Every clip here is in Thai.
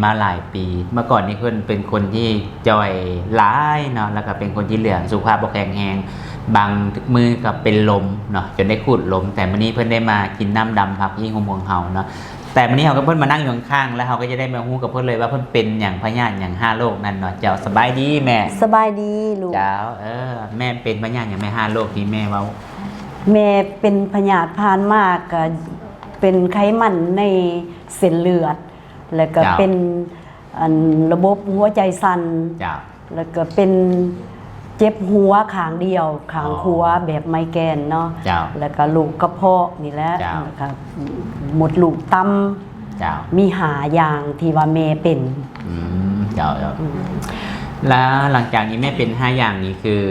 มาหลายปีเมื่อก่อนนี่เพิ่นเป็นคนที่จอยร้ายเนาะแล้วก็เป็นคนที่เหลืองสุขภาพบ่แข็งแรงบางมือก็เป็นลมเนาะจนได้ขูดลมแต่มื้อนี้เพิ่นได้มากินน้ำดำผักยี่หุมของเฮาเนาะแต่มื้อนี้เฮาก็เพิ่นมานั่งอยู่ข้างๆแล้วเฮาก็จะได้มาฮู้กับเพิ่นเลยว่าเพิ่นเป็นหยังพยาธิหยัง5โรคนั่นเนาะเจ้าสบายดีแม่สบายดีลูกเจ้าแม่เป็นพยาธิหยังแม่5โรคนี้แม่เว้าแม่เป็นพยาธิผ่านมากก็เป็นไขมันในเส้นเลือดแล้วก็เป็นระบบหัวใจสั่นแล้วก็เป็นเจ็บหัวข้างเดียวข้างขวาแบบไมเกรนเนาะแล้วก็ลูกกระเพาะนี่แหละนะครับหมดลูกตั้มมีหาอย่างที่ว่าแม่เป็นแล้วหลังจากนี้แม่เป็น5อย่างนี้คือ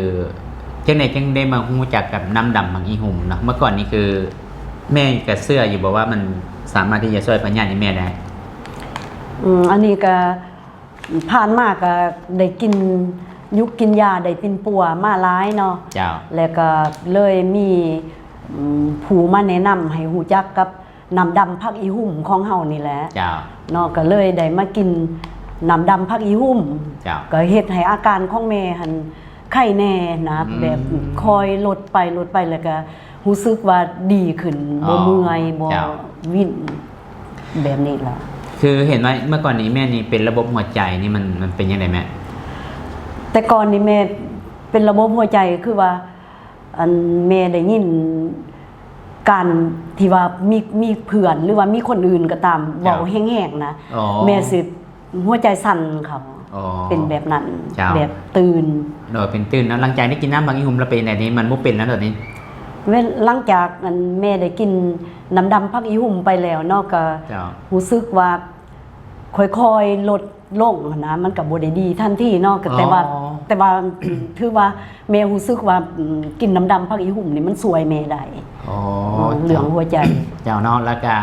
จังไหนจังได้มาฮู้จักกับน้ำดำบางอีหุ่มเนาะเมื่อก่อนนี้คือแม่กับเสื้ออยู่บอกว่ามันสามารถที่จะช่วยพยาธิในแม่ได้อันนี้ก็ผ่านมากก็ได้กินยุกกินยาได้เป็นปัวมาร้ายเนาะแล้วก็เลยมีผู้มาแนะนำให้หูจักกับน้ำดำผักอีหุ่มของเฮานี่แหละเนาะก็เลยได้มากินน้ำดำผักอีหุ่มก็เฮ็ดให้อาการของแม่หันไข้แน่นะแบบคอยลดไปแล้วก็รู้สึกว่าดีขึ้นบ่เมื่อยบ่วิ่นแบบนี้ล่ะคือเห็นว่าเมื่อก่อนนี้แม่นี่เป็นระบบหัวใจนี่มันเป็นยังไงแม่แต่ก่อนนี่แม่เป็นระบบหัวใจคือว่าแม่ได้ยินการที่ว่ามีเพื่อนหรือว่ามีคนอื่นก็ตามเว้าแห้งๆนะแม่สิหัวใจสั่นครับเป็นแบบนั้นแบบตื่นเป็นตื่นแล้วหลังจากได้กินน้ำบางอีหุ่มแล้วเป็นไหนนี้มันบ่เป็นแล้วตอนนี้หลังจากแม่ได้กินน้ำดำผักอีหุ่มไปแล้วเนาะก็รู้สึกว่าค่อยๆลดลงนะมันก็บ่ได้ดีทันทีเนาะแต่ว่าถือว่าแม่รู้สึกว่ากินน้ำดำผักอีหุ่มนี่มันสวยแม่ได้เรื่องหัวใจเจ้าเนาะแล้วก็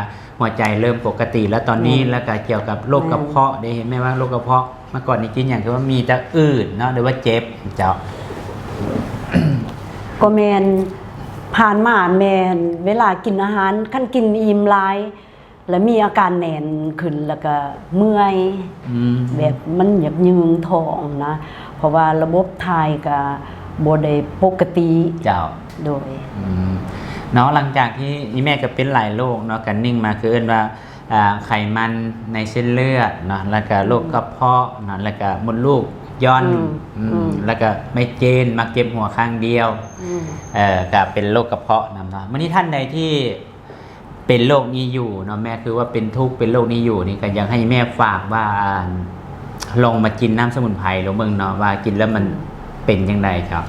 หัวใจเริ่มปกติแล้วตอนนี้แล้วก็เกี่ยวกับโรคกระเพาะได้เห็นไหมว่าโรคกระเพาะเมื่อก่อนนี่กินอย่างคือว่ามีแต่อืดเนาะหรือว่าเจ็บเจ้าก็แม่นผ่านมาแม่เวลากินอาหารขั้นกินอิ่มหลายแล้วมีอาการแน่นขึ้นแล้วก็เมื่อยแบบมันแบบยืงท้องนะเพราะว่าระบบถ่ายก็บ่ได้ปกติเจ้าโดยเนาะหลังจากที่แม่ก็เป็นหลายโรคเนาะกันนิ่งมาคือเอิ้นว่าไขมันในเส้นเลือดเนาะแล้วก็โรคกระเพาะเนาะแล้วก็มดลูกย้อนแล้วก็ไมเกรนมักเจ็บหัวข้างเดียวก็เป็นโรคกระเพาะนะเนาะมื้อนี้ท่านใดที่เป็นโรคนี้อยู่เนาะแม่คือว่าเป็นทุกข์เป็นโรคนี้อยู่นี่ก็ยังให้แม่ฝากว่าลองมากินน้ำสมุนไพรลองเบิ่งเนาะว่ากินแล้วมันเป็นจังไดครับ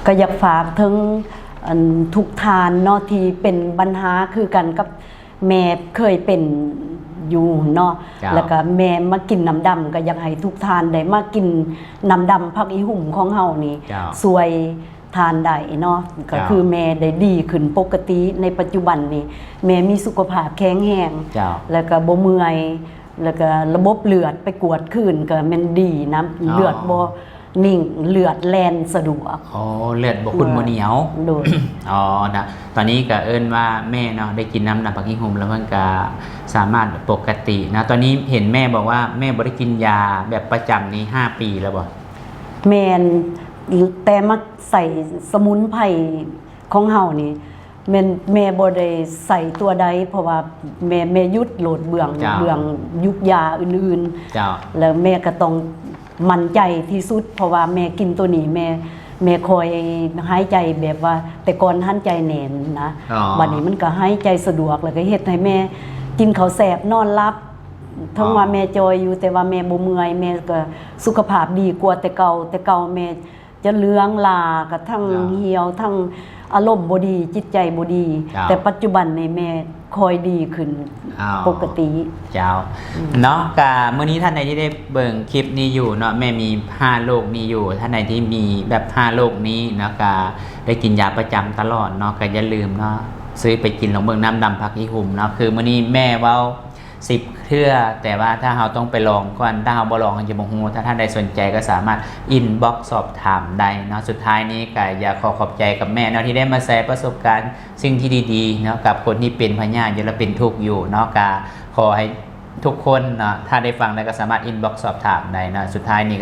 ก็อยากฝากถึงทุกทานเนาะที่เป็นปัญหาคือกันกับแม่เคยเป็นอยู่เนาะแล้วก็แม่มากินน้ำดำก็อยากให้ทุกทานได้มากินน้ำดำผักอีหุ่มของเฮานี่สวยทานได้เนาะก็คือแม่ได้ดีขึ้นปกติในปัจจุบันนี้แม่มีสุขภาพแข็งแรงแล้วก็บ่เมื่อยแล้วก็ระบบเลือดไปกวดขึ้นก็มันดีนะเลือดบ่นิ่งเลือดแล่นสะดวกเลือดบ่ขุ่นบ่เหนียวนะตอนนี้ก็เอิ้นว่าแม่เนาะได้กินน้ำดำผักอีหุ่มแล้วมันก็สามารถปกตินะตอนนี้เห็นแม่บอกว่าแม่บ่ได้กินยาแบบประจำนี้5ปีแล้วบ่แม่แต่มาใส่สมุนไพรของเฮานี่แม่บ่ได้ใส่ตัวใดเพราะว่าแม่ยุดโหลดเบื้องยุกยาอื่นๆแล้วแม่ก็ต้องมั่นใจที่สุดเพราะว่าแม่กินตัวนี้แม่คอยหายใจแบบว่าแต่ก่อนหันใจแน่นนะบัดนี้มันก็หายใจสะดวกแล้วก็เฮ็ดให้แม่กินข้าวแซ่บนอนหลับทั้งว่าแม่จอยอยู่แต่ว่าแม่บ่เมื่อยแม่ก็สุขภาพดีกว่าแต่เก่าแม่จะเลื้องลากระทั่งเหี่ยวทั้งอารมณ์บ่ดีจิตใจบ่ดีแต่ปัจจุบันในแม่คอยดีขึ้นปกติเจ้าเนาะกะมื้อนี้ท่านใดที่ได้เบิ่งคลิปนี้อยู่เนาะแม่มี5โรคนี้อยู่ท่านใดที่มีแบบ5โรคนี้เนาะกะได้กินยาประจำตลอดเนาะก็อย่าลืมเนาะซื้อไปกินลองเบิ่งน้ำดำผักอีหุ่มเนาะคือมื้อนี้แม่เว้า10 เทื่อแต่ว่าถ้าเราต้องไปลองก่อนถ้าเราบ่ลองเราจะบ่ฮู้ถ้าท่านใดสนใจก็สามารถอินบ็อกซ์สอบถามได้เนาะสุดท้ายนี้ก็อยากขอบใจกับแม่เนาะที่ได้มาแชร์ประสบการณ์สิ่งที่ดีๆเนาะกับคนที่เป็นพยาธิอยู่และเป็นทุกข์อยู่เนาะก็ขอให้ ทุกคนเนาะถ้าได้ฟังแล้วก็สามารถอินบ็อกซ์สอบถามได้นะสุดท้ายนี้